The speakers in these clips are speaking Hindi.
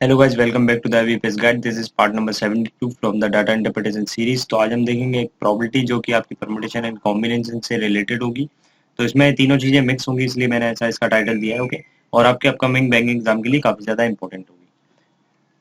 Hello guys, welcome back to the VPS guide. This is part number 72 from the data interpretation series. तो आज हम देखेंगे एक प्रोबेबिलिटी जो कि आपकी परम्यूटेशन एंड कॉम्बिनेशन से रिलेटेड होगी। तो इसमें तीनों चीजें मिक्स होंगी, इसलिए मैंने ऐसा इसका टाइटल दिया है। ओके, और आपके अपकमिंग बैंक एग्जाम के लिए काफी ज्यादा इंपॉर्टेंट होगी।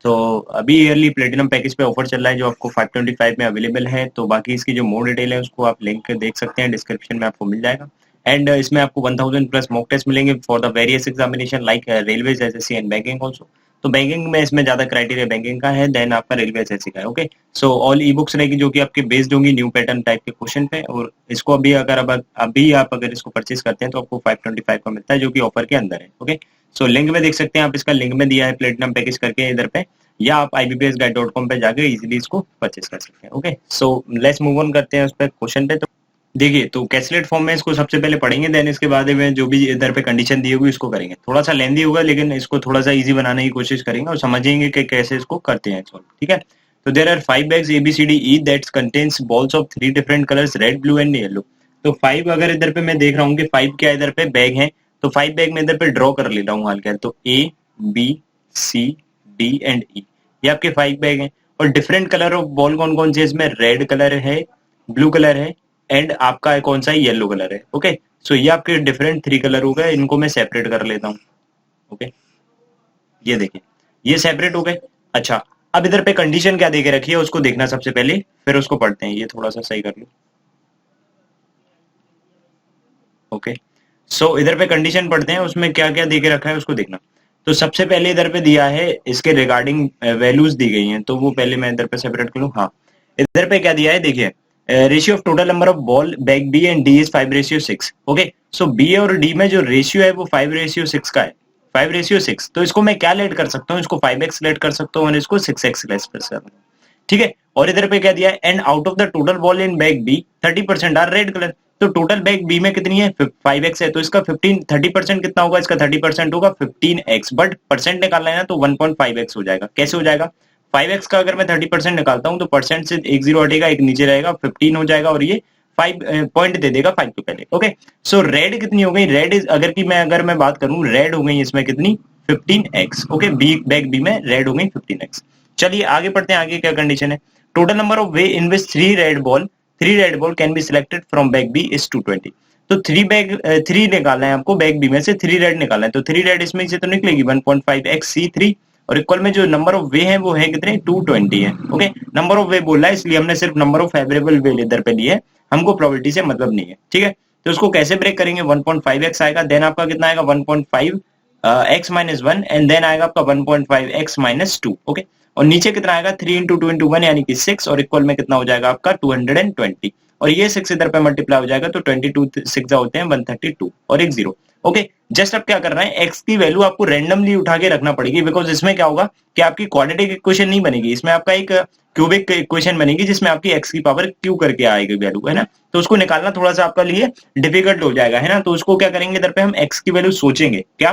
तो अभी ईयरली प्लेटिनम पैकेज पे ऑफर चल रहा है जो आपको 525 में अवेलेबल है। तो बाकी इसकी जो मोर डिटेल है उसको आप लिंक देख सकते हैं, डिस्क्रिप्शन में आपको मिल जाएगा। एंड इसमें आपको 1000 प्लस मॉक टेस्ट मिलेंगे for the various examination like railways, SSC and banking also. तो बैंकिंग में इसमें ज्यादा क्राइटेरिया बैंकिंग का है, देन आपका रेलवे एसएससी का है। Okay, so all e books रहेगी जो कि आपके बेस्ड होंगी न्यू पैटर्न टाइप के क्वेश्चन पे। और इसको अभी अगर अब अभी आप अगर इसको परचेज करते हैं तो आपको 525 का मिलता है जो कि ऑफर के अंदर है। ओके, सो लिंक में देख सकते हैं आप, इसका लिंक में दिया है प्लेटिनम पैकेज करके इधर पे, या आप ibpsguide.com पे जाके इजीली इसको परचेज कर सकते हैं। Okay, so let's move on करते हैं उस पर क्वेश्चन पे। तो देखिए, तो कैसलेट फॉर्म में इसको सबसे पहले पढ़ेंगे, देन इसके बाद में जो भी इधर पे कंडीशन दी होगी इसको करेंगे। थोड़ा सा लेंदी होगा लेकिन इसको थोड़ा सा इजी बनाने की कोशिश करेंगे और समझेंगे कि कैसे इसको करते हैं सॉल्व। ठीक है, तो there are 5 bags ABCDE that contains balls of 3 different colours red, blue and yellow. तो 5 अगर इधर पे मैं देख रहा हूँ कि 5 क्या इधर पे बैग है, तो 5 बैग में इधर पे ड्रॉ कर लेता हूँ हाल क्या। तो ABCD एंड E, ये आपके 5 बैग हैं। और डिफरेंट कलर ऑफ बॉल कौन कौन से, इसमें रेड कलर है, ब्लू कलर है एंड आपका कौन सा येलो कलर है। ओके, सो ये आपके डिफरेंट 3 कलर हो गए, इनको मैं सेपरेट कर लेता हूँ। ओके, ये देखिए, ये सेपरेट हो गए। अच्छा, अब इधर पे कंडीशन क्या दे के रखी है उसको देखना सबसे पहले, फिर उसको पढ़ते हैं। ये थोड़ा सा सही कर लो। ओके, सो इधर पे कंडीशन पढ़ते हैं, उसमें क्या क्या दे के रखा है उसको देखना। तो सबसे पहले इधर पे दिया है इसके रिगार्डिंग वैल्यूज दी गई हैं, तो वो पहले मैं इधर पे सेपरेट करूँ। हाँ, इधर पे क्या दिया है देखिए, ratio of total number of ball bag B and D is 5:6। Okay, so B और डी में जो रेशियो है वो 5:6 का है, 5:6। तो इसको मैं क्या लेट कर सकता हूँ, इसको 5x लेट कर सकता हूँ और इसको 6x लेट कर सकता हूँ। ठीक है, और इधर पे क्या दिया है, and out of the total ball in bag B 30% are red colour. तो टोटल बैग बी में कितनी है, 5x है, तो इसका 30% कितना होगा, इसका 30% होगा 15x। बट परसेंट निकालना है ना, तो 1.5x हो जाएगा। कैसे हो जाएगा, 5x का अगर मैं 30% निकालता हूँ तो परसेंट से एक जीरो हटेगा, एक नीचे रहेगा, 15 हो जाएगा और ये 5 पॉइंट दे देगा 5 के पहले। ओके, सो रेड कितनी हो गई, रेड इज अगर मैं बात करूं, रेड हो गई इसमें कितनी, 15x। Okay, B bag B में रेड हो गई 15x। चलिए आगे पढ़ते हैं, आगे क्या कंडीशन है। Total number of way in which three red ball can be selected from bag B is 220। तो थ्री निकालना है आपको, बैग बी में से 3 रेड निकालना है। तो 3 रेड इसमें से तो निकलेगी 1.5x C3, और इक्वल में जो नंबर ऑफ वे है वो है कितने, 220 है। ओके, नंबर ऑफ वे बोल रहा है इसलिए हमने सिर्फ नंबर ऑफ फेवरेबल वे इधर पे लिए है, हमको प्रोबेबिलिटी से मतलब नहीं है। ठीक है, तो उसको कैसे ब्रेक करेंगे, 1.5x आएगा, देन आपका कितना आएगा 1.5 x-1, एंड देन आएगा आपका 1.5x-2। ओके, और नीचे कितना आएगा, 3 इंटू 2 इंटू 1 यानी कि 6, और इक्वल में कितना हो जाएगा आपका 220, और ये 6 इधर पे मल्टीप्लाई हो जाएगा, तो 22 6 होते हैं 132 और एक जीरो। ओके, जस्ट अब क्या करना है, x की वैल्यू आपको रैंडमली उठा के रखना पड़ेगी, बिकॉज इसमें क्या होगा कि आपकी क्वाड्रेटिक इक्वेशन नहीं बनेगी, इसमें आपका एक क्यूबिक इक्वेशन बनेगी जिसमें आपकी x की पावर क्यू करके आएगी वैल्यू, है ना। तो उसको निकालना थोड़ा सा आपका लिए डिफिकल्ट हो जाएगा, है ना। तो उसको क्या करेंगे, इधर पे हम x की वैल्यू सोचेंगे क्या,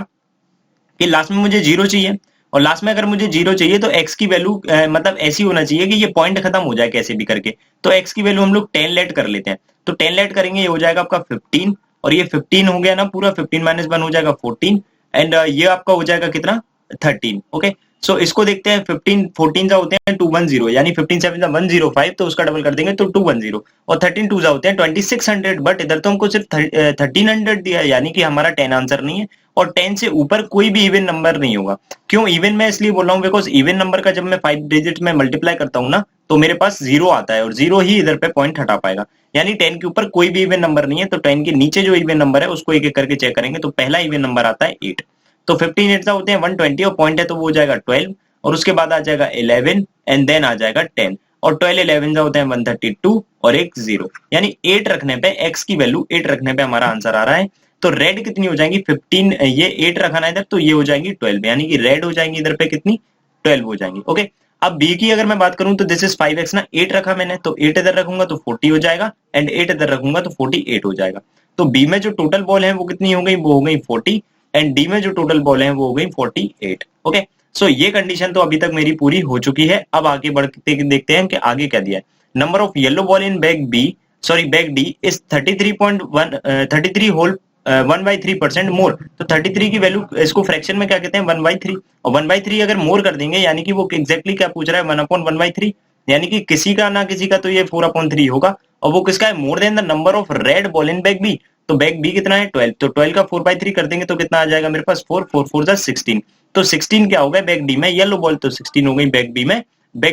कि लास्ट में मुझे जीरो चाहिए, और लास्ट में अगर मुझे जीरो चाहिए तो x की वैल्यू मतलब ऐसी होना चाहिए कि ये पॉइंट खत्म हो जाए कैसे भी करके। तो x की वैल्यू हम लोग 10 लेट कर लेते हैं, तो 10 लेट करेंगे, ये हो जाएगा आपका 15, और ये 15 हो गया ना पूरा, 15 माइनस 1 हो जाएगा 14, एंड ये आपका हो जाएगा कितना, 13। ओके, सो इसको देखते हैं, 15 14 जा होते हैं 210, यानी 15 7 जा 105, तो उसका डबल कर देंगे तो 210, और 13 2 जा होते हैं 2600, बट इधर तो हमको सिर्फ 1300 दिया है, यानी कि हमारा 10 आंसर नहीं है, और 10 से ऊपर कोई भी इवन नंबर नहीं होगा। क्यों इवन मैं इसलिए बोल रहा हूँ, बिकॉज इवन नंबर का जब मैं 5 डिजिट में मल्टीप्लाई करता हूँ ना, तो मेरे पास जीरो आता है, और जीरो ही इधर पे पॉइंट हटा पाएगा, यानी 10 के ऊपर कोई भी इवन नंबर नहीं है। तो 10 के नीचे जो इवन नंबर है उसको एक एक करके चेक करेंगे, तो पहला इवन नंबर आता है 8, तो 15 8 होते हैं 120, और पॉइंट है तो वो हो जाएगा 12, और उसके बाद आ जाएगा 11, एंड देन आ जाएगा 10, और 12 11 होते हैं 132 और एक जीरो, यानी 8 रखने पे x की वैल्यू 8 रखने पे हमारा आंसर आ रहा है। तो रेड कितनी हो जाएंगी 15, ये 8 रखना है इधर, तो ये हो जाएंगी 12, यानी कि रेड हो जाएंगी इधर पे कितनी, 12 हो जाएंगी। ओके, अब बी की अगर मैं बात करूं तो दिस इज 5x ना, 8 रखा मैंने, तो 8 इधर रखूंगा तो 40 हो जाएगा, एंड 8 इधर रखूंगा तो 48 हो जाएगा। तो बी में जो टोटल बॉल है वो कितनी हो गई, वो हो गई 40, एंड डी में जो टोटल बॉल है वो हो गई 48। ओके, सो ये कंडीशन तो अभी तक मेरी पूरी हो चुकी है। अब आगे बढ़ते देखते हैं कि आगे क्या दिया है। Number of yellow ball in bag B, sorry bag D is 33 whole 1/3% more. तो 33 की वैल्यू इसको फ्रैक्शन में क्या कहते हैं 1/3, और 1/3 अगर मोर कर देंगे यानी कि वो एग्जैक्टली क्या पूछ रहा है 1/1/3, यानी कि किसी का ना किसी का तो ये 4/3 होगा, और वो किसका है more than the number of red ball in bag B. तो बैग बी कितना है 12, तो 12 का 4/3 कर देंगे तो कितना आ जाएगा मेरे पास 4, 4 4 16। तो 16 क्या हो गया बैग डी में येलो बॉल, तो 16 हो गई बैग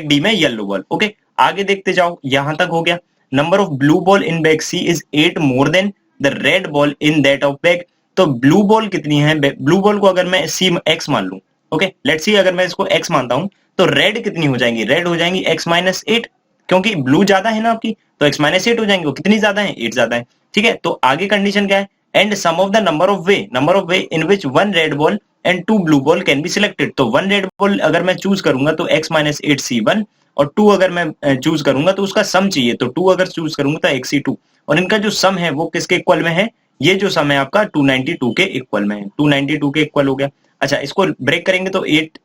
डी में येलो बॉल। ओके, आगे देखते जाओ, यहां तक हो गया। Number of blue ball in bag C is 8 more than the red ball in that of bag. तो ब्लू बॉल कितनी है, ब्लू बॉल को अगर मैं सी एक्स मान लूं, ओके लेट्स सी अगर मैं इसको एक्स मानता हूं, तो रेड कितनी हो जाएंगी, रेड हो जाएंगी x-8, क्योंकि ब्लू ज्यादा है ना आपकी, तो x-8 हो जाएंगे, वो कितनी ज्यादा है 8 ज्यादा है। ठीक है, तो आगे कंडीशन क्या है, and sum of the number of way in which one red ball and two blue ball can be selected. तो वन रेड बॉल अगर मैं चूज करूंगा तो x-8 C1, और 2 अगर मैं चूज करूंगा तो उसका सम चाहिए, तो 2 अगर चूज करूंगा तो XC2, और इनका जो सम है वो किसके इक्वल में है, ये जो सम है आपका 292 के इक्वल में है, 292 के इक्वल हो गया। अच्छा, इसको ब्रेक करेंगे तो 8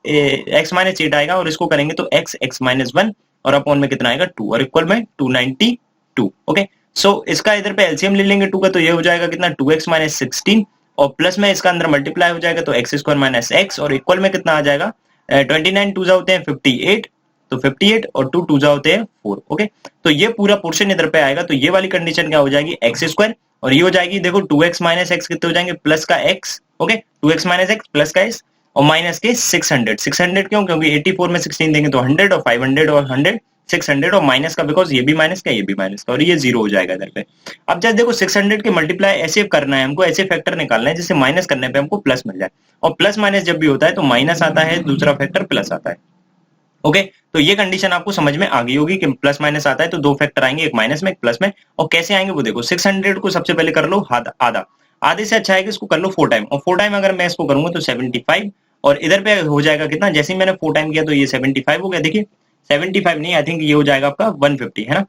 x-8 आएगा, और इसको करेंगे तो x1, और अपॉन में कितना आएगा 2, और इक्वल में 292। ओके, सो इसका इधर पे एलसीएम ले लेंगे 2 का, तो ये हो जाएगा कितना 2x-16, और प्लस में इसका अंदर मल्टीप्लाई हो जाएगा तो x² - x, और इक्वल में कितना आ जाएगा 29 2 होते हैं 58, तो 58 और 2 2 होते हैं 4। ओके, तो ये पूरा पोर्शन इधर पे आएगा, तो ये वाली कंडीशन क्या हो जाएगी x², और ये हो जाएगी देखो 2x - x कितने हो जाएंगे प्लस का x, okay 2x - x plus का s, और माइनस के 600 क्यों, क्योंकि 84 में 16 देंगे तो 100, और 500 और 100 600, और माइनस का बिकॉज ये भी माइनस का ये भी माइनस का, और ये 0 हो जाएगा इधर पे। अब जस्ट देखो 600 के मल्टीप्लाई ऐसे करना है हमको, ऐसे फैक्टर निकालना है जिससे माइनस करने पे हमको प्लस मिल जाए, और प्लस माइनस जब भी होता है तो माइनस आता है, दूसरा फैक्टर प्लस आता है। ओके, तो ये कंडीशन आपको समझ में आ गई होगी कि प्लस माइनस आता है तो 2 फैक्टर आएंगे, एक माइनस में एक प्लस में, और कैसे आएंगे वो देखो। 600 को सबसे पहले कर लो आधा, आधे से अच्छा है कि इसको कर लो 4 टाइम, और 4 टाइम अगर मैं इसको करूंगा तो 75, और इधर पे हो जाएगा कितना, जैसे ही मैंने 4 टाइम किया तो ये 75 हो गया। देखिए 75 नहीं, आई थिंक ये हो जाएगा आपका 150, है ना,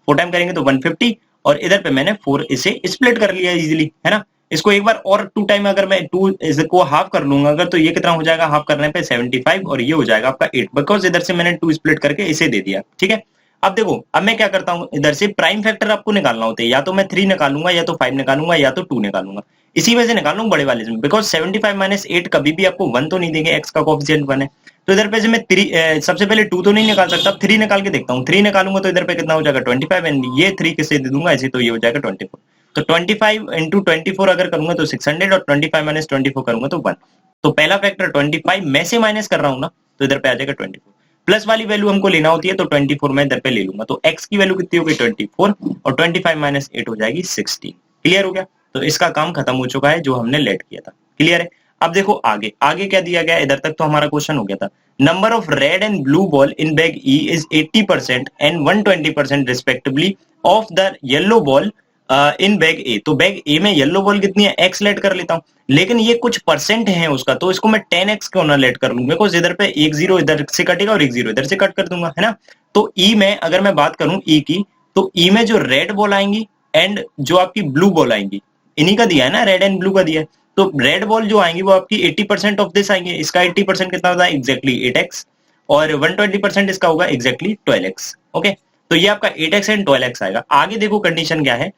4 टाइम करेंगे तो 150, और इधर पे मैंने 4 इसे स्प्लिट कर लिया इजीली, है ना। इसको एक बार और 2 टाइम अगर मैं 2 इसको हाफ कर लूंगा अगर, तो ये कितना हो जाएगा हाफ करने पे 75, और ये हो जाएगा आपका 8, बिकॉज इधर से मैंने 2 स्प्लिट करके इसे दे दिया। ठीक है, अब देखो अब मैं क्या करता हूं, इधर से प्राइम फैक्टर आपको निकालना होता है, या तो मैं 3 निकालूंगा, या तो 5 निकालूंगा, या तो 2 निकालूंगा, इसी में से निकालूंगा बड़े वाले से, बिकॉज 75 - 8 कभी भी आपको 1 तो नहीं देंगे, एक्स का कोएफिशिएंट 1 है, तो इधर पे से मैं 3 सबसे पहले 2 तो नहीं निकाल सकता, 3 निकाल के देखता हूँ, 3 निकालूंगा तो इधर पे कितना हो जाएगा 25, एंड ये 3 किससे दे दूंगा ऐसे, तो ये हो जाएगा 24। तो 25 इंटू 24 अगर करूंगा तो 600, और 25 - 24 करूंगा तो 1। तो पहला फैक्टर 25 में से माइनस कर रहा हूं ना, तो इधर पे आ जाएगा 24। प्लस वाली वैल्यू हमको लेना होती है, तो 24 मैं इधर पे ले लूंगा, तो x की वैल्यू कितनी हो गई 24, और 25 - 8 हो जाएगी 16। क्लियर हो गया, तो इसका काम खत्म हो चुका है जो हमने लेट किया था। क्लियर है, अब देखो आगे आगे क्या दिया गया, इधर तक तो हमारा क्वेश्चन हो गया था। Number of red and blue ball in bag E is 80% and 120% respectively of the yellow ball in bag A. तो बैग ए में येलो बॉल कितनी है, एक्स लेट कर लेता हूं, लेकिन ये कुछ परसेंट है उसका, तो इसको मैं 10x क्यों ना लेट कर लूं, बिकॉज इधर पे एक 0 इधर से कटेगा और एक 0 इधर से कट कर दूंगा, है ना। तो ई में अगर मैं बात करूं ई की, तो ई में जो रेड बॉल आएंगी एंड जो आपकी ब्लू बॉल आएंगी, इन्हीं का दिया है ना, रेड एंड ब्लू का दिया है, तो रेड बॉल जो आएंगी वो आपकी 80% ऑफ दिस आएंगे, इसका 80% कितना होता है एग्जैक्टली 8x, और 120% इसका होगा एग्जैक्टली 12x। ओके, तो ये आपका 8x एंड 12x आएगा। आगे देखो कंडीशन क्या है,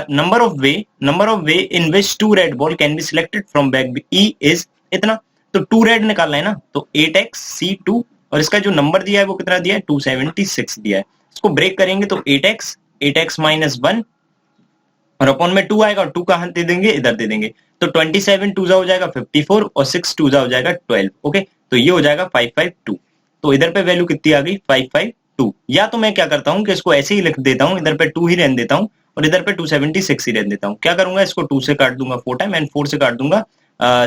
number of way in which 2 red ball can be selected from bag E is इतना, तो 2 रेड निकालना है ना, तो 8x C2, और इसका जो नंबर दिया है वो कितना दिया है 276 दिया है। इसको ब्रेक करेंगे तो 8x -1, और अपॉन में 2 आएगा, और 2 कहां दे देंगे इधर दे देंगे, तो 27 2 हो जाएगा 54, और 6 2 हो जाएगा 12। ओके, तो ये हो जाएगा 552, तो इधर पे वैल्यू कितनी आ गई 552। या तो मैं क्या करता हूं कि इसको ऐसे ही लिख देता हूं, इधर पे 2 ही रहने देता हूं, और इधर पे 276 ही रहने देता हूं। क्या करूंगा, इसको 2 से काट दूंगा 4 टाइम, एंड 4 से काट दूंगा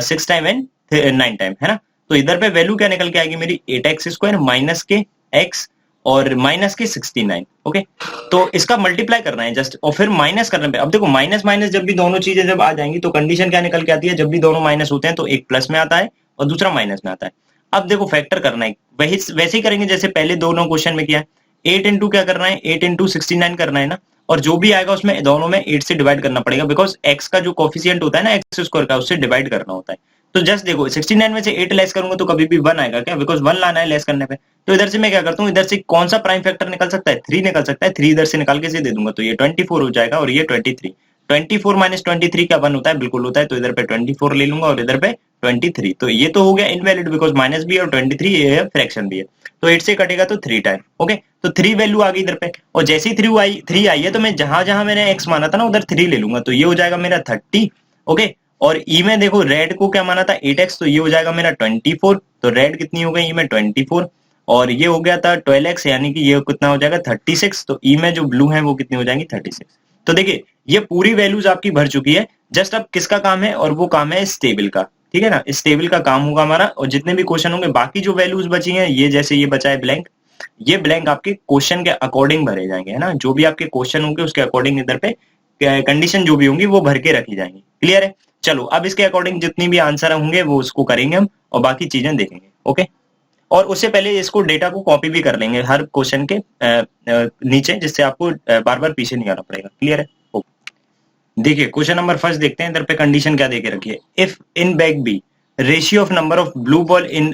6 टाइम एंड 9 टाइम, है ना। तो इधर पे वैल्यू क्या निकल के आएगी मेरी 8x² माइनस के x, और माइनस के 69। ओके, तो इसका मल्टीप्लाई करना है जस्ट, और फिर माइनस करने पे, अब देखो माइनस माइनस जब भी दोनों चीजें जब आ जाएंगी तो कंडीशन क्या निकल के आती है, जब भी दोनों माइनस होते हैं तो एक प्लस में आता है और दूसरा माइनस में आता है। अब देखो फैक्टर करना है, वही वैसे ही करेंगे जैसे पहले दोनों क्वेश्चन में किया, 8 इंटू क्या करना है 8 इंटू 69 करना है ना, और जो भी आएगा उसमें दोनों में 8 से डिवाइड करना पड़ेगा, बिकॉज x का जो कोफिशिएंट होता है ना x² का, उससे डिवाइड करना होता है। तो जस्ट देखो 69 में से 8 लेस करूंगा तो कभी भी 1 आएगा क्या, बिकॉज 1 लाना है लेस करने पे। तो इधर से मैं क्या करता हूँ, इधर से कौन सा प्राइम फैक्टर निकल सकता है 3 निकल सकता है, 3 इधर से निकाल के से दे दूंगा, तो ये 24 हो जाएगा और ये 23। 24 माइनस 23 क्या 1 होता है? बिल्कुल होता है। तो इधर पे 24 ले लूंगा और इधर पे 23। तो ये तो हो गया इनवैलिड बिकॉज माइनस भी है और 23 ये है फ्रैक्शन भी है। तो 8 से कटेगा तो 3 टाइम। ओके, तो 3 वैल्यू आ गई इधर पे, और जैसे ही 3 आई है तो मैं जहां जहां मैंने एक्स माना था ना उधर 3 ले लूंगा। तो ये हो जाएगा मेरा 30। ओके, और ई में देखो रेड को क्या माना था 8x, तो ये हो जाएगा मेरा 24। तो रेड कितनी हो गई ई में 24, और ये हो गया था 12x, यानी कि ये कितना हो जाएगा 36। तो ई में जो ब्लू है वो कितनी हो जाएंगी 36। तो देखिए ये पूरी वैल्यूज आपकी भर चुकी है। जस्ट अब किसका काम है, और वो काम है इस टेबल का। ठीक है ना, इस टेबल का काम होगा हमारा, और जितने भी क्वेश्चन होंगे बाकी जो वैल्यूज बची हैं, ये जैसे ये बचा है ब्लैंक, ये ब्लैंक आपके क्वेश्चन के अकॉर्डिंग भरे जाएंगे, है ना। जो भी आपके क्वेश्चन होंगे उसके अकॉर्डिंग इधर पे कंडीशन जो भी होंगी वो भर के रखी जाएंगी। क्लियर है? चलो अब इसके अकॉर्डिंग जितनी भी आंसर होंगे वो उसको करेंगे हम, और बाकी चीजें देखेंगे। ओके, और उससे पहले इसको डेटा को कॉपी भी कर लेंगे हर क्वेश्चन के नीचे, जिससे आपको बार बार पीछे नहीं आना पड़ेगा। क्लियर है? देखिए क्वेश्चन नंबर फर्स्ट देखते हैं, इधर पे कंडीशन क्या देके रखी है। If in bag B ratio of number of blue ball in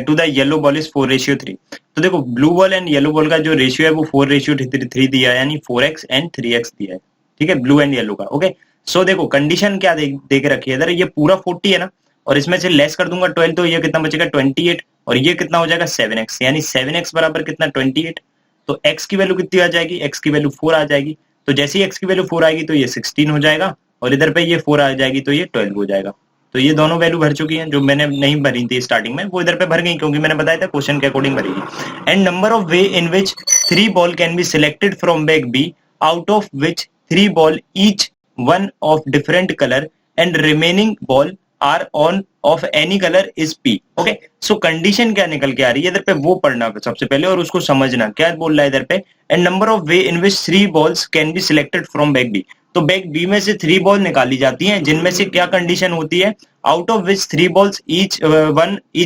to the yellow ball is 4:3। तो देखो blue ball and yellow ball का जो रेशियो है वो 4:3 दिया है, यानी 4x एंड 3x दिया है। ठीक है, ब्लू एंड येलो का। ओके, सो देखो कंडीशन क्या दे के रखी है इधर, ये पूरा 40 है ना, और इसमें से लेस कर दूंगा 12, तो ये कितना बचेगा 28, और ये कितना हो जाएगा 7x, यानी 7x बराबर कितना 28। तो x की वैल्यू कितनी आ जाएगी, x की वैल्यू 4 आ जाएगी। तो जैसे ही x की वैल्यू 4 आएगी तो ये 16 हो जाएगा, और इधर पे ये 4 आ जाएगी तो ये 12 हो जाएगा। तो ये दोनों वैल्यू भर चुकी हैं, जो मैंने नहीं भरी थी स्टार्टिंग में वो इधर पे भर गई, क्योंकि मैंने बताया था क्वेश्चन के अकॉर्डिंग भरेगी। And number of way in which 3 ball can be selected from bag B, out of which 3 ball each one of different colour and remaining ball are on of any colour is P. Okay, so condition क्या निकल के आ रही है इधर पे वो पढ़ना सबसे पहले, और उसको समझना क्या बोल रहा है इधर पे। And number of way in which 3 balls can be selected from bag B. तो बैग बी में से 3 बॉल निकाली जाती हैं, जिनमें से क्या कंडीशन होती है, out of which 3 balls each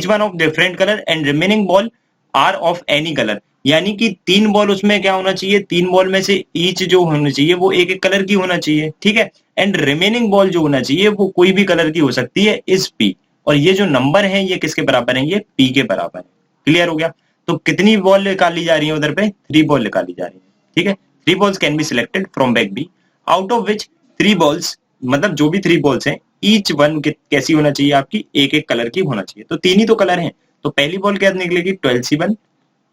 one of different colour and remaining ball are of any colour. यानी कि 3 बॉल उसमें क्या होना चाहिए, 3 बॉल में से ईच जो होना चाहिए वो एक एक कलर की होना चाहिए। ठीक है, एंड रिमेनिंग बॉल जो होना चाहिए वो कोई भी कलर की हो सकती है इस पी। और ये जो नंबर है ये किसके बराबर है, ये पी के बराबर है। क्लियर हो गया? तो कितनी बॉल निकाली जा रही है उधर पे, 3 बॉल निकाली जा रही है। ठीक है, 3 balls can be selected from bag B, out of which 3 balls, मतलब जो भी 3 बॉल्स हैं, ईच वन कैसी होना चाहिए आपकी, एक एक कलर की होना चाहिए। तो 3 ही तो कलर हैं, तो पहली बॉल क्या निकलेगी 12C1,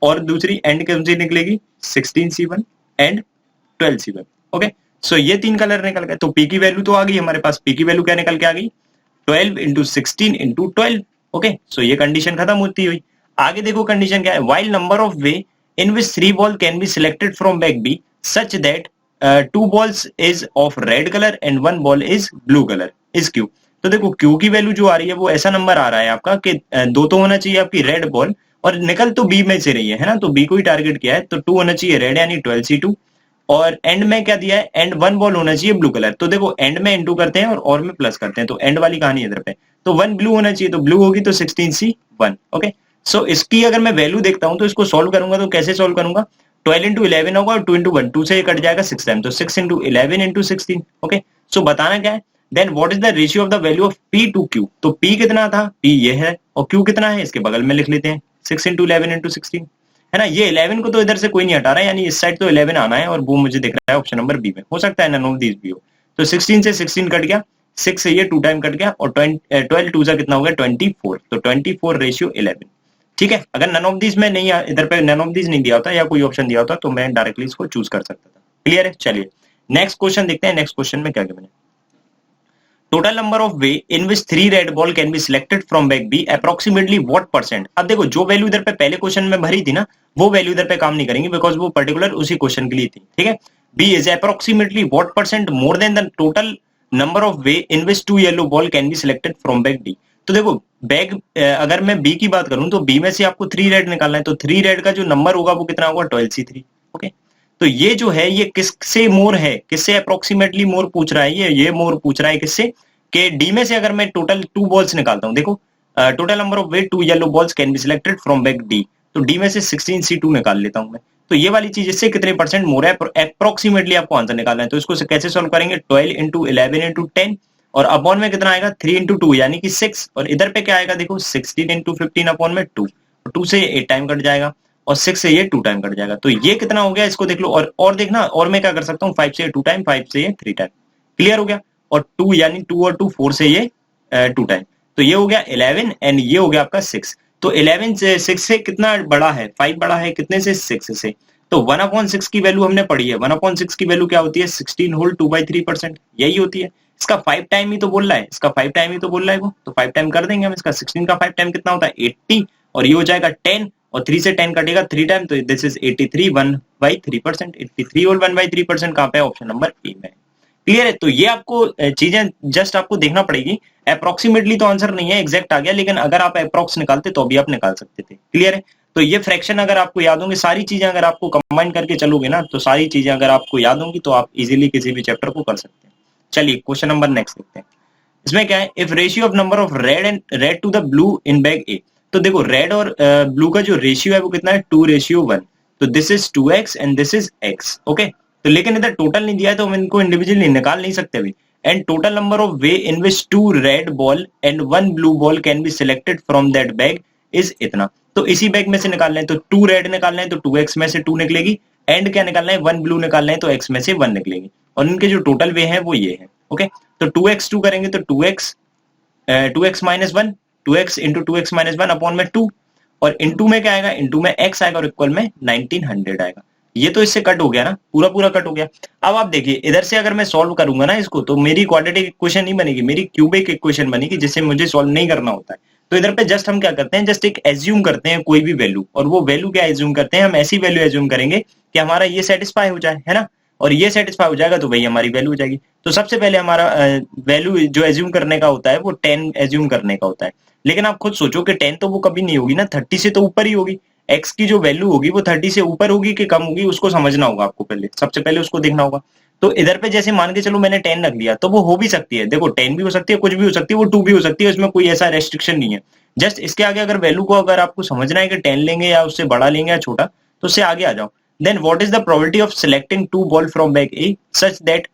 और दूसरी एंड कौन सी निकलेगी 16C1 एंड 12C1। ओके, सो ये 3 कलर निकल गए। तो पी की वैल्यू तो आ गई हमारे पास, पी की वैल्यू क्या निकल के आ गई 12 इंटू 16 इंटू 12। ओके, सो ये कंडीशन खत्म होती हुई। आगे देखो कंडीशन क्या है, while number of way in which 3 ball can be selected from bag B such that 2 balls is of red colour and 1 ball is blue colour is Q. तो देखो क्यू की वैल्यू जो आ रही है वो ऐसा नंबर आ रहा है आपका कि 2 तो होना चाहिए आपकी रेड बॉल, और निकल तो बी में से रही है ना, तो बी को ही टारगेट किया है, तो 2 होना चाहिए रेड यानी 12C2, और एंड में क्या दिया है, एंड 1 बॉल होना चाहिए ब्लू कलर। तो देखो एंड में इंटू करते हैं और में प्लस करते हैं, तो एंड वाली कहानी इधर पे। तो 1 ब्लू होना चाहिए, तो ब्लू होगी तो 16C1। ओके, सो इसकी अगर मैं वैल्यू देखता हूं तो इसको सॉल्व करूंगा तो कैसे सॉल्व करूंगा, 12 इंटू 11 होगा और 2 इंटू 1, 2 से ये कट जाएगा 6 टाइम, तो 6 इंटू 11 इंटू 16। ओके, सो बताना क्या है, then what is the ratio of the value of P to Q. तो पी कितना था, पी ये है, और क्यू कितना है इसके बगल में लिख लेते हैं 6 इंटू 11 इंटू 16, है ना। ये 11 को तो इधर से कोई नहीं हटा रहा है, यानी इस साइड तो 11 आना है, और वो मुझे दिख रहा है ऑप्शन नंबर बी में, हो सकता है नन ऑफ दीज भी हो। तो 16 से 16 कट गया, 6 से ये 2 टाइम कट गया, और 12 2 से कितना हो गया 24, तो 24 रेशियो 11। ठीक है, अगर नन ऑफ दीज में नहीं, इधर पे नन ऑफ दीज नहीं दिया होता या कोई ऑप्शन दिया होता तो मैं डायरेक्टली इसको चूज कर सकता था। क्लियर है? चलिए नेक्स्ट क्वेश्चन देखते हैं। नेक्स्ट क्वेश्चन में क्या क्या मैंने, total number of way in which 3 red ball can be selected from bag B approximately what percent. अब देखो जो वैल्यू इधर पे पहले क्वेश्चन में भरी थी ना, वो वैल्यू इधर पे काम नहीं करेंगी, बिकॉज वो पर्टिकुलर उसी क्वेश्चन के लिए थी। ठीक है, B is approximately what percent more than the total number of way in which 2 yellow ball can be selected from bag D. तो देखो बैग, अगर मैं बी की बात करूं तो बी में से आपको 3 रेड निकालना है, तो 3 रेड का जो नंबर होगा वो कितना होगा 12C3। ओके, तो ये जो है ये किससे मोर है, किससे अप्रोक्सीमेटली मोर पूछ रहा है, ये मोर पूछ रहा है किससे, कि डी में से अगर मैं टोटल 2 बॉल्स निकालता हूं, देखो total number of way 2 yellow balls can be selected from bag D, तो डी में से 16C2 निकाल लेता हूं मैं। तो ये वाली चीज इससे कितने परसेंट मोर है, अप्रोक्सीमेटली आपको आंसर निकालना है। तो इसको कैसे सॉल्व करेंगे, 12 इंटू 11 इंटू 10, और अपॉन में कितना आएगा 3 इंटू 2 यानी कि 6, और इधर पे क्या आएगा देखो 16 इंटू 15 अपॉन में 2, 2 से 8 टाइम कट जाएगा, और 6 से ये 2 टाइम कट जाएगा। तो ये कितना हो गया इसको देख लो, और देखना, और मैं क्या कर सकता हूँ 5 से 2 टाइम, 5 से 3 टाइम, क्लियर हो गया। और 2 यानी 2 और 2 4 से ये 2 टाइम, तो ये हो गया 11 एंड ये हो गया आपका 6। तो 11 से 6 से कितना बड़ा है, 5 बड़ा है कितने से, 6 से। तो 1/6 की वैल्यू हमने पढ़ी है, 1/6 की वैल्यू क्या होती है, 16 होल 2/3%, यही होती है। इसका 5 टाइम ही तो बोल रहा है, इसका 5 टाइम ही तो बोल रहा है वो, तो 5 टाइम कर देंगे हम इसका। 16 का 5 टाइम कितना होता है 80, और ये हो जाएगा 10, और 3 से 10 कटेगा 3 टाइम, तो दिस इज 83 1/3%। 83 और 1/3% कहाँ पे है, ऑप्शन नंबर ए में। क्लियर है। तो ये आपको चीजें जस्ट आपको देखना पड़ेगी। अप्रोक्सीमेटली तो आंसर नहीं है, एग्जैक्ट आ गया, लेकिन अगर आप अप्रोक्स निकालते तो भी आप निकाल सकते थे। क्लियर है। तो ये फ्रैक्शन अगर आपको याद होंगे, सारी चीजें अगर आपको कंबाइन करके चलोगे ना, तो सारी चीजें अगर आपको याद होंगी तो आप इजीली किसी भी चैप्टर को कर सकते हैं। चलिए क्वेश्चन नंबर नेक्स्ट देखते हैं। इसमें क्या है, if ratio of number of red to the blue in bag A. तो देखो रेड और ब्लू का जो रेशियो है वो कितना है, 2:1। तो this is 2x and this is x। Okay, तो लेकिन इधर टोटल नहीं दिया है तो हम इनको इंडिविजुअली निकाल नहीं सकते अभी। And total number of way in which 2 red ball and 1 blue ball can be selected from that bag is इतना। तो इसी बैग में से निकालना है, तो 2 रेड निकालना है तो 2x में से 2 निकलेगी, एंड क्या निकालना है 1 ब्लू निकालना है तो x में से 1 निकलेगी, और इनके जो टोटल वे है वो ये है। ओके, तो 2x 2 करेंगे तो 2x minus 1, 2x into 2x minus 1 upon में 2, और इंटू में क्या आएगा, इंटू में x आएगा और इक्वल में 1900 आएगा। ये तो इससे कट हो गया ना, पूरा पूरा कट हो गया। अब आप देखिए इधर से अगर मैं सॉल्व करूंगा ना इसको, तो मेरी क्वाड्रेटिक इक्वेशन नहीं बनेगी, मेरी क्यूबिक इक्वेशन बनेगी, जिसे मुझे सॉल्व नहीं करना होता है। तो इधर पे जस्ट हम क्या करते हैं, जस्ट एक एज्यूम करते हैं कोई भी वैल्यू, और वो वैल्यू क्या एज्यूम करते हैं, हम ऐसी वैल्यू एज्यूम करेंगे कि हमारा ये सेटिस्फाई हो जाए, है ना, और ये सेटिस्फाई हो जाएगा तो वही हमारी वैल्यू हो जाएगी। तो सबसे पहले हमारा वैल्यू जो एज्यूम करने का होता है वो 10 एज्यूम करने का होता है। लेकिन आप खुद सोचो कि 10 तो वो कभी नहीं होगी ना, 30 से तो ऊपर ही होगी। एक्स की जो वैल्यू होगी वो 30 से ऊपर होगी कि कम होगी, उसको समझना होगा आपको, पहले सबसे पहले उसको देखना होगा। तो इधर पे जैसे मान के चलो मैंने 10 रख लिया, तो वो हो भी सकती है, देखो 10 भी हो सकती है, कुछ भी हो सकती है, वो 2 भी हो सकती है, उसमें कोई ऐसा रेस्ट्रिक्शन नहीं है। जस्ट इसके आगे अगर वैल्यू को अगर आपको समझना है कि 10 लेंगे या उससे बड़ा लेंगे या छोटा, तो उससे आगे आ जाओ। Then what is the probability of selecting 2 ball from bag A such that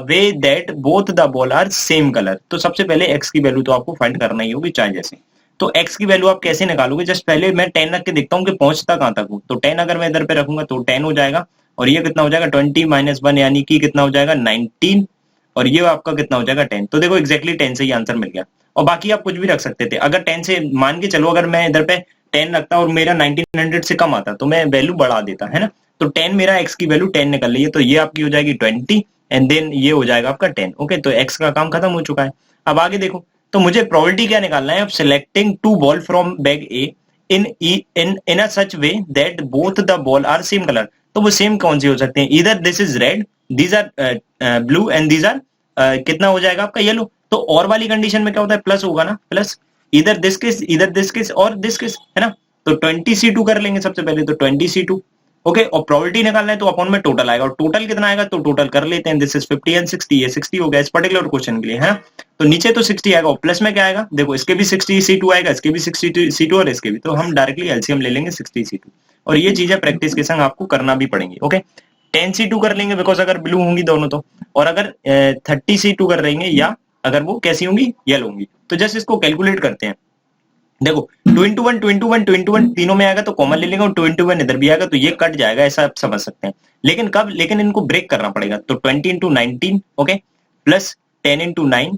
way that both the ball are same colour. तो सबसे पहले एक्स की वैल्यू तो आपको फाइंड करना ही होगी चाहे जैसे। तो x की वैल्यू आप कैसे निकालोगे, जस्ट पहले मैं 10 रख के देखता हूँ कि पहुंचता कहां तक हूँ। तो 10 अगर मैं इधर पे रखूंगा तो 10 हो जाएगा, और ये कितना हो जाएगा 20 माइनस 1 यानी कि कितना हो जाएगा 19, और ये आपका कितना हो जाएगा 10। तो देखो एक्जैक्टली 10 से ही आंसर मिल गया। और बाकी आप कुछ भी रख सकते थे, अगर 10 से मान के चलो, अगर मैं इधर पे 10 रखता और मेरा 1900 से कम आता तो मैं वैल्यू बढ़ा देता, है ना। तो 10 मेरा x की वैल्यू 10 निकल रही है, तो ये आपकी हो जाएगी 20 एंड देन ये हो जाएगा आपका 10। ओके, तो x का काम खत्म हो चुका है। अब आगे देखो, तो मुझे प्रोबेबिलिटी क्या निकालना है, अब selecting 2 ball from bag A in a such way that both the ball are same colour. तो वो सेम कौन सी हो सकते हैं, इधर this is red, these are blue and these are कितना हो जाएगा आपका येलो। तो और वाली कंडीशन में क्या होता है, प्लस होगा ना, प्लस इधर दिस किस और दिस किस, है ना। तो 20c2 कर लेंगे सबसे पहले, तो 20c2। ओके, और प्रोबेबिलिटी निकालना है तो अपॉन में टोटल आएगा, और टोटल कितना आएगा तो टोटल कर लेते हैं, दिस इज 50 एंड 60, ये 60 हो गया इस पर्टिकुलर क्वेश्चन के लिए, है ना। तो नीचे तो 60 आएगा, और प्लस में क्या आएगा, देखो इसके भी 60c2 आएगा, इसके भी 60c2 और इसके भी, तो हम डायरेक्टली एलसीएम ले लेंगे 60c2। और ये चीजें प्रैक्टिस के संग आपको करना भी पड़ेंगी। ओके, 10c2 कर लेंगे बिकॉज अगर ब्लू होंगी दोनों तो, और अगर 30c2 कर लेंगे या अगर वो कैसी होंगी, येलो होंगी। तो जस्ट इसको कैलकुलेट करते हैं। देखो 2 इंटू 1 2 इंटू 1 2 इंटू 1 तीनों में आएगा तो कॉमन ले लेंगे, और 2 इंटू 1 इधर भी आएगा तो ये कट जाएगा, ऐसा आप समझ सकते हैं। लेकिन कब, लेकिन इनको ब्रेक करना पड़ेगा। तो 20 इंटू 19 ओके, प्लस 10 इंटू 9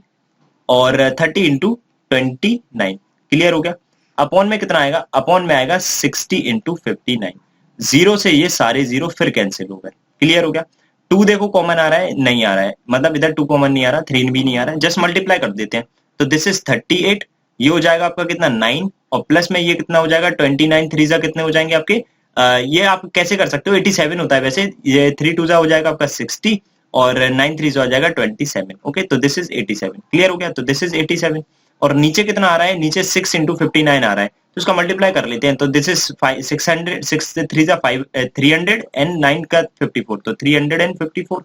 और 30 इंटू 29। क्लियर हो गया। अपॉन में कितना आएगा, अपॉन में आएगा 60 इंटू 59। जीरो से ये सारे जीरो फिर कैंसिल हो गए। क्लियर हो गया। 2 देखो कॉमन आ रहा है, नहीं आ रहा है, मतलब इधर 2 कॉमन नहीं आ रहा, 3 भी नहीं आ रहा है, जस्ट मल्टीप्लाई कर देते हैं। तो दिस इज 38, ये हो जाएगा आपका कितना 9, और प्लस में ये कितना हो जाएगा 29 3 जा कितने हो जाएंगे आपके, ये आप कैसे कर सकते हो, 87 होता है वैसे, ये 3 2 जा हो जाएगा आपका 60, और 9 3 हो जाएगा 27। ओके, तो दिस इज 87। क्लियर हो गया। तो दिस इज 87, और नीचे कितना आ रहा है, नीचे 6 इंटू 59 आ रहा है, तो इसका मल्टीप्लाई कर लेते हैं। तो दिस इज 600, 6 3 जा 5 300 एंड 9 का 54, तो 354।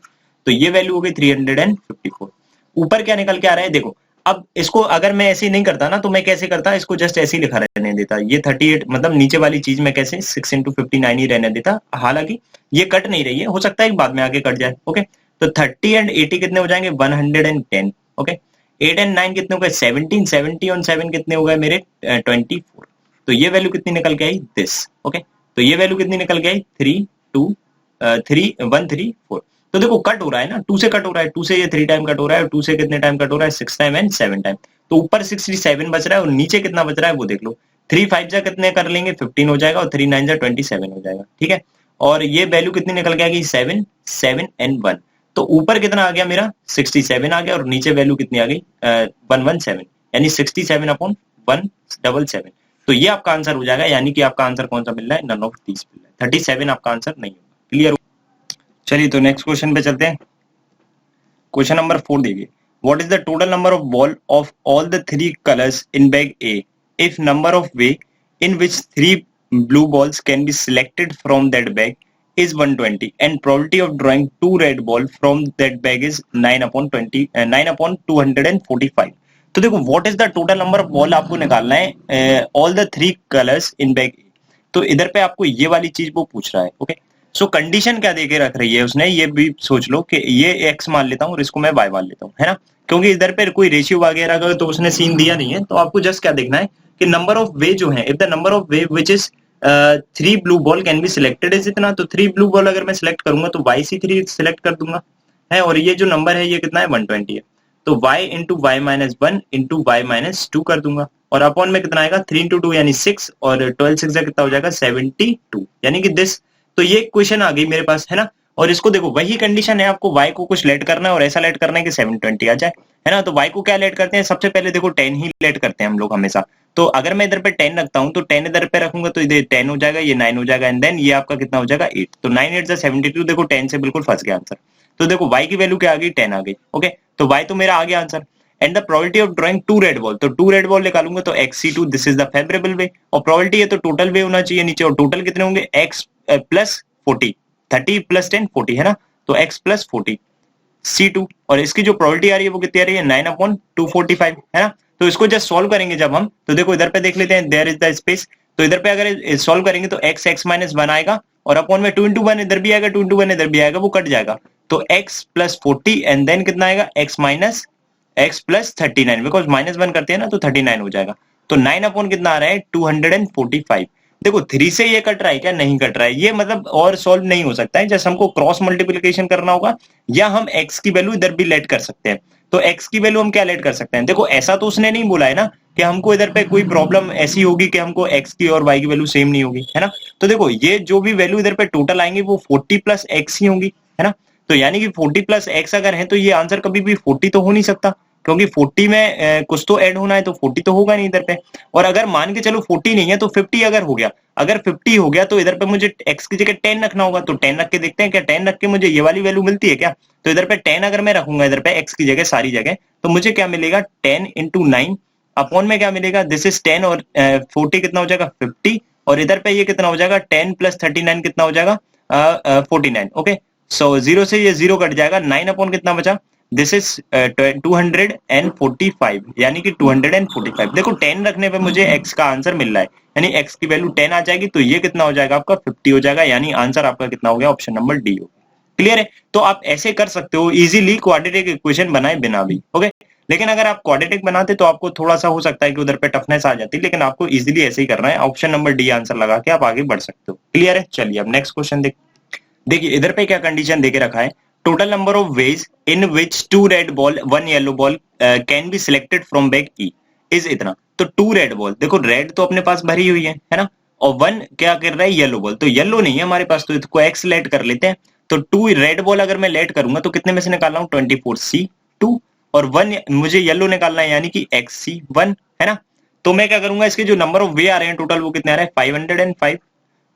तो ये वैल्यू हो गई 354। ऊपर क्या निकल के आ रहा है देखो। अब इसको अगर मैं ऐसे नहीं करता ना, तो मैं कैसे करता, इसको जस्ट ऐसे ही लिखा रहने देता, ये 38 मतलब नीचे वाली चीज में कैसे 6 इंटू 59 ही रहने देता। हालांकि ये कट नहीं रही है, हो सकता है बाद में आगे कट जाए। ओके, तो 30 एंड 80 कितने हो जाएंगे 110। ओके, 8 एंड 9 कितने हो गए 17, 70 और 7 कितने हो गए मेरे 24। तो ये वैल्यू कितनी निकल के आई दिस। ओके, तो ये वैल्यू कितनी निकल के आई 3 2 3 1 3 4। तो देखो कट हो रहा है ना, 2 से कट हो रहा है, 2 से ये 3 टाइम कट हो रहा है, और 2 से कितने टाइम कट हो रहा है, 6 टाइम एंड 7 टाइम। तो ऊपर 67 बच रहा है और नीचे कितना बच रहा है वो देख लो। 3 5 जा कितने कर लेंगे, 15 हो जाएगा, और 3 9 जा 27 हो जाएगा, ठीक है। और ये वैल्यू कितनी निकल के आ गई, 7 7 एंड 1। तो ऊपर कितना आ गया मेरा, 67 आ गया, और नीचे वैल्यू कितनी आ गई, 117, यानी 67 अपॉन 177। तो ये आपका आंसर हो जाएगा, यानी कि आपका आंसर कौन सा मिल रहा है, नन ऑफ दीस मिल रहा है, 37 आपका आंसर नहीं होगा। क्लियर। चलिए तो नेक्स्ट क्वेश्चन पे चलते हैं। क्वेश्चन नंबर 4 देखिए, what is the total number of ball of all the 3 colours in bag A if number of way in which 3 blue balls can be selected from that bag is 120 and probability of drawing 2 red ball from that bag is 9 upon 20 9 upon 245। तो देखो what is the total number of ball आपको निकालना है all the 3 colours in bag A. तो इधर पे आपको ये वाली चीज वो पूछ रहा है, ओके। सो कंडीशन क्या देके रख रही है उसने, ये भी सोच लो कि ये एक्स मान लेता हूँ और इसको मैं वाई मान लेता हूँ, है ना। क्योंकि इधर पे कोई रेशियो वगैरह का तो उसने सीन दिया नहीं है, तो आपको जस्ट क्या देखना है कि नंबर ऑफ वे जो है, if the number of way which is 3 blue ball can be selected is इतना, तो 3 ब्लू बॉल अगर मैं सिलेक्ट करूंगा तो वाई सी 3 सिलेक्ट कर दूंगा, है। और ये जो नंबर है ये कितना है, 120 है। तो y into Y minus 1 into Y minus 2 कर दूंगा, और अपॉन में कितना आएगा, 3 इंटू 2 यानी 6, और 12 6 कितना हो जाएगा, 72, यानी कि दिस। तो ये क्वेश्चन आ गई मेरे पास, है ना। और इसको देखो वही कंडीशन है, आपको y को कुछ लेट करना है और ऐसा लेट करना है कि 720 आ जाए, है ना। तो y को क्या लेट करते हैं, सबसे पहले देखो 10 ही लेट करते हैं हम लोग हमेशा। तो अगर मैं इधर पे 10 रखता हूँ तो 10 इधर पे रखूंगा तो इधर 10 हो जाएगा, ये 9 हो जाएगा, एंड देन ये आपका कितना हो जाएगा, 8। तो 9 8 72, देखो 10 से बिल्कुल फंस गया आंसर। तो देखो y की वैल्यू क्या आ गई, 10 आ गई, ओके। तो y तो मेरा आ गया answer. And the probability of drawing 2 red ball, तो 2 रेड बॉल निकालूंगा तो XC2 this is the favourable way, और प्रोबेबिलिटी है तो टोटल वे होना चाहिए नीचे, और टोटल कितने होंगे, x प्लस 40, 30 प्लस 10 40, है ना। तो x प्लस 40 C2, और इसकी जो प्रोबेबिलिटी आ रही है वो कितनी आ रही है, 9 अपॉन 245, है ना। तो इसको जस्ट सॉल्व करेंगे जब हम, तो देखो इधर पे देख लेते हैं, देयर इज द स्पेस। तो इधर पे अगर सॉल्व करेंगे तो x माइनस 1 आएगा, और अपॉन में 2 इंटू 1 इधर भी आएगा, 2 इंटू 1 इधर भी आएगा, वो कट जाएगा। तो x प्लस 40 एंड देन कितना आएगा, x minus x plus 39, because minus 1 करते हैं ना तो 39 हो जाएगा। तो 9 अपॉन कितना आ रहा है, 245। देखो 3 से ये कट रहा है क्या, नहीं कट रहा है ये, मतलब और सॉल्व नहीं हो सकता है, जैसे हमको क्रॉस मल्टीप्लिकेशन करना होगा, या हम x की वैल्यू इधर भी लेट कर सकते हैं। तो x की वैल्यू हम क्या लेट कर सकते हैं, देखो ऐसा तो उसने नहीं बोला है ना कि हमको इधर पे कोई प्रॉब्लम ऐसी होगी कि हमको x की और y की वैल्यू सेम नहीं होगी, है ना। तो देखो ये जो भी वैल्यू इधर पे टोटल आएंगे वो 40 प्लस x ही होंगी, है ना। तो यानी कि 40 प्लस x अगर है तो ये आंसर कभी भी 40 तो हो नहीं सकता, क्योंकि 40 में कुछ तो ऐड होना है, तो 40 तो होगा नहीं इधर पे। और अगर मान के चलो 40 नहीं है तो 50 अगर हो गया, अगर 50 हो गया तो इधर पे मुझे x की जगह 10 रखना होगा, तो 10 रख के देखते हैं क्या 10 रख के मुझे ये वाली वैल्यू मिलती है क्या। तो इधर पे 10 अगर मैं रखूंगा इधर पे x की जगह सारी जगह, तो मुझे क्या मिलेगा, 10 इंटू 9 अपॉन में क्या मिलेगा, दिस इज 10, और 40 कितना हो जाएगा, 50, और इधर पे ये कितना हो जाएगा, 10 प्लस 39 कितना हो जाएगा, 49, ओके। सो जीरो से ये जीरो कट जाएगा, 9 अपॉन कितना बचा, दिस इज 245, यानी कि 245। देखो 10 रखने पे मुझे x का आंसर मिल रहा है, यानी x की वैल्यू 10 आ जाएगी, तो ये कितना हो जाएगा आपका 50 हो जाएगा, यानी आंसर आपका कितना हो गया, ऑप्शन नंबर डी हो। क्लियर है। तो आप ऐसे कर सकते हो इजीली क्वाड्रेटिक इक्वेशन बनाए बिना भी, ओके। लेकिन अगर आप क्वाड्रेटिक बनाते तो आपको थोड़ा सा हो सकता है कि उधर पे टफनेस आ जाती, लेकिन आपको इजीली ऐसे ही करना है, ऑप्शन नंबर डी आंसर लगा के आप आगे बढ़ सकते हो। क्लियर है। चलिए अब नेक्स्ट क्वेश्चन देखिए इधर पे क्या कंडीशन देके रखा है, total number of ways in which 2 red ball 1 yellow ball can be selected from bag E is इतना। तो 2 रेड बॉल, देखो रेड तो अपने पास भरी हुई है ना, और 1 क्या कर रहा है, येलो बॉल। तो येलो नहीं है हमारे पास, तो इसको एक्स लेट कर लेते हैं। तो 2 रेड बॉल अगर मैं लेट करूंगा तो कितने में से निकाल रहा हूँ, 24C2, और 1 मुझे येलो निकालना है, यानी कि XC1, है ना। तो मैं क्या करूंगा, इसके जो नंबर ऑफ वे आ रहे हैं टोटल वो कितने आ रहे हैं, 505,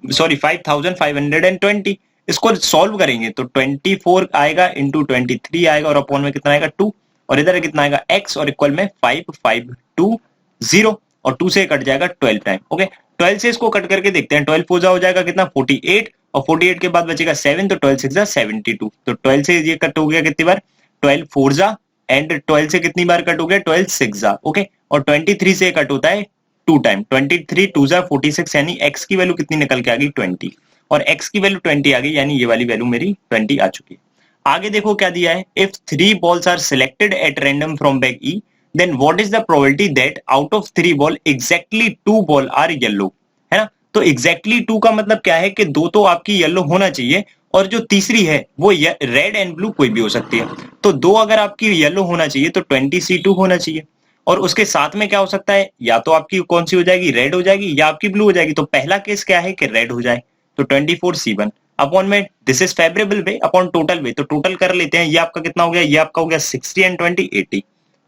सॉरी 5520। इसको सॉल्व करेंगे तो 24 आएगा इंटू 23 आएगा, और अपॉन में कितना आएगा 2, और इधर कितना आएगा x, और इक्वल में 5520, और 2 से कट जाएगा 12 टाइम, ओके। 12 से इसको कट करके देखते हैं, 12 फोर हो जाएगा कितना 48, और 48 के बाद बचेगा 7, तो 12 6 72। तो 12 से ये कट हो गया कितनी बार, 12 फोर जा, एंड 12 से कितनी बार कट हो गया, 12 6 जा, ओके। और 23 से कट होता है 2 टाइम, 23 2 जा 46, यानी x की वैल्यू कितनी निकल के आ गई 20, और x की वैल्यू 20 आ गई, यानी ये वाली वैल्यू मेरी 20 आ चुकी है। आगे देखो क्या दिया है, if 3 balls are selected at random from bag E, then what is the probability that out of 3 ball exactly 2 ball are yellow, है ना। तो एग्जैक्टली 2 का मतलब क्या है कि 2 तो आपकी येलो होना चाहिए, और जो तीसरी है वो रेड एंड ब्लू कोई भी हो सकती है। तो दो अगर आपकी येलो होना चाहिए तो 20C2 होना चाहिए, और उसके साथ में क्या हो सकता है, या तो आपकी कौन सी हो जाएगी, रेड हो जाएगी, या आपकी ब्लू हो जाएगी। तो पहला केस क्या है कि रेड हो जाए, तो 24C1 अपॉन में this is favourable way upon total way, तो टोटल कर लेते हैं। ये आपका कितना हो गया, ये आपका हो गया 60 एंड 20 80,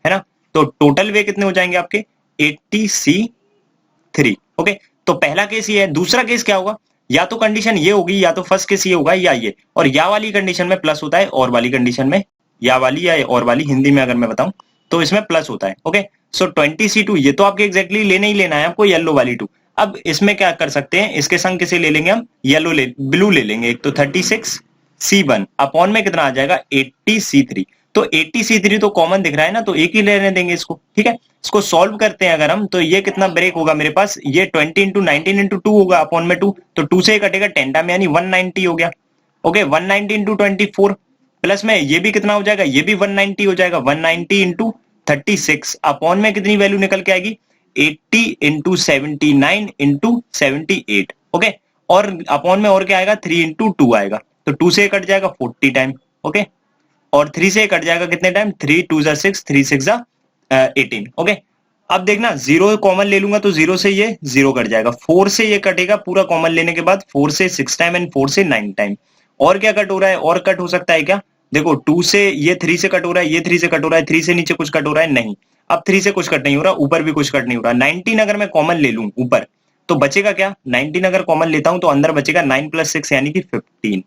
है ना। तो टोटल वे कितने हो जाएंगे आपके 80C3। ओके, तो पहला केस ये है। दूसरा केस क्या होगा, या तो कंडीशन ये होगी, या तो फर्स्ट केस ये होगा, या ये, और या वाली कंडीशन में प्लस होता है, और वाली कंडीशन में या वाली या और वाली, हिंदी में अगर मैं बताऊं तो इसमें प्लस होता है। ओके, सो 20C2 ये तो आपके एग्जैक्टली लेना ही लेना है आपको, येलो वाली 2। अब इसमें क्या कर सकते हैं, इसके संग किसे ले लेंगे हम, ब्लू ले लेंगे एक, तो 36C1 अपॉन में कितना आ जाएगा 80C3। तो 80C3 तो कॉमन दिख रहा है ना, तो एक ही लेने देंगे इसको। ठीक है, इसको सॉल्व करते हैं अगर हम, तो ये कितना ब्रेक होगा मेरे पास, ये 20 इंटू 19 इंटू 2 होगा अपॉन में 2, तो 2 से कटेगा 10 टाइम, यानी 190 हो गया। ओके, 190 इंटू 24 प्लस में ये भी कितना हो जाएगा, ये भी 190 हो जाएगा, 190 इंटू 36 अपॉन में कितनी वैल्यू निकल के आएगी 80 इंटू 79 इंटू 78। ओके, और अपॉन में और क्या आएगा 3 इंटू 2 आएगा, तो 2 से कट जाएगा 40 टाइम। ओके, और 3 से कट जाएगा कितने टाइम, 3 2 जा 6, 3 6 जा 18। ओके, अब देखना जीरो कॉमन ले लूंगा तो जीरो से ये जीरो कट जाएगा, 4 से ये कटेगा पूरा कॉमन लेने के बाद, 4 से 6 टाइम एंड 4 से 9 टाइम। और क्या कट हो रहा है, और कट हो सकता है क्या, देखो 2 से ये 3 से कट हो रहा है, ये 3 से कट हो रहा है, 3 से नीचे कुछ कट हो रहा है नहीं, अब 3 से कुछ कट नहीं हो रहा, ऊपर भी कुछ कट नहीं हो रहा। 19 अगर मैं कॉमन ले लूं ऊपर तो बचेगा क्या, 19 अगर कॉमन लेता हूं तो अंदर बचेगा 9 + 6 यानी कि 15।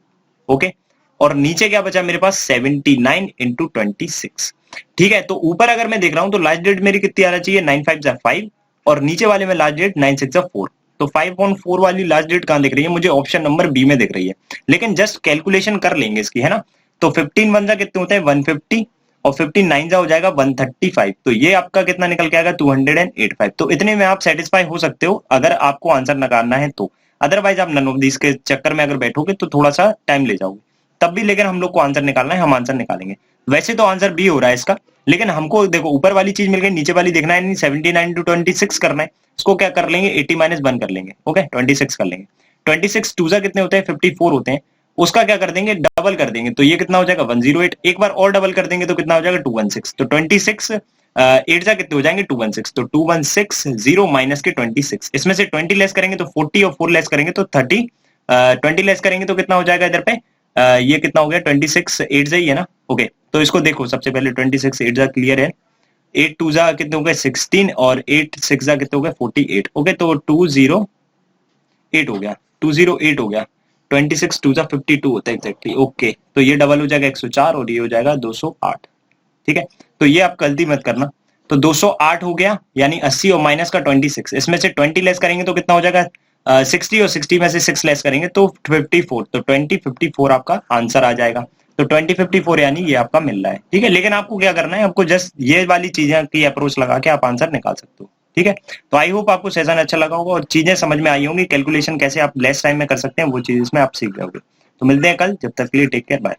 ओके, और नीचे क्या बचा मेरे पास 79 इंटू 26। ठीक है, तो ऊपर अगर मैं देख रहा हूं तो लास्ट डेट मेरी कितनी आना चाहिए 9 5 जा 5, और नीचे वाले में लास्ट डेट 9 6 जा 4। तो 5.4 वाली लास्ट डेट कहां दिख रही है मुझे, ऑप्शन नंबर बी में दिख रही है। लेकिन जस्ट कैलकुलेशन कर लेंगे इसकी, है ना। तो 15 1 जा कितने होते हैं 150, और 15 9 जा हो जाएगा 135, तो ये आपका कितना निकल के आएगा 285। तो इतने में आप सेटिस्फाई हो सकते हो अगर आपको आंसर निकालना है तो, अदरवाइज आप नन ऑफ दिस के चक्कर में अगर बैठोगे तो थोड़ा सा टाइम ले जाओगे तब भी, लेकिन हम लोग को आंसर निकालना है, हम आंसर निकालेंगे। वैसे तो आंसर बी हो रहा है इसका, लेकिन हमको देखो ऊपर वाली चीज मिल गई, नीचे वाली देखना है नहीं, 79 टू 26 करना है। इसको क्या कर लेंगे 80 - 1 कर लेंगे। ओके, 26 कर लेंगे, 26 2 जा कितने होते हैं 54 होते हैं, उसका क्या कर देंगे डबल कर देंगे, तो ये कितना हो जाएगा 108, एक बार और डबल कर देंगे तो कितना हो जाएगा 216। तो 26 8 जा कितने हो जाएंगे 216, तो 216 0 माइनस के 26, इसमें से 20 लेस करेंगे तो 40, और 4 लेस करेंगे तो 30, 20 लेस करेंगे तो कितना हो जाएगा इधर पे, ये कितना हो गया 26 8 जा ही है ना। ओके, तो इसको देखो सबसे पहले 26 8 जा क्लियर है, 8 2 जा कितने हो गए 16, और 8 6 जा कितने हो गए 48। ओके, तो 208 हो गया, 208 हो गया, 26 2 जा 52 होता है एग्जैक्टली। ओके, तो ये डबल हो जाएगा 104, और ये हो जाएगा 208। ठीक है, तो ये आप गलती मत करना। तो 208 हो गया, यानी 80 और माइनस का 26, इसमें से 20 लेस करेंगे तो कितना हो जाएगा 60, और 60 में से 6 लेस करेंगे तो 54, तो 2054 आपका आंसर आ जाएगा। तो 2054 यानी ये आपका मिल रहा है। ठीक है, लेकिन आपको क्या करना है, आपको जस्ट ये वाली चीजें की अप्रोच लगा के आप आंसर निकाल सकते हो। ठीक है, तो आई होप आपको सेशन अच्छा लगा होगा और चीजें समझ में आई होंगी, कैलकुलेशन कैसे आप लेस टाइम में कर सकते हैं वो चीज इसमें आप सीख जाओगे। तो मिलते हैं कल, जब तक के लिए टेक केयर, बाय।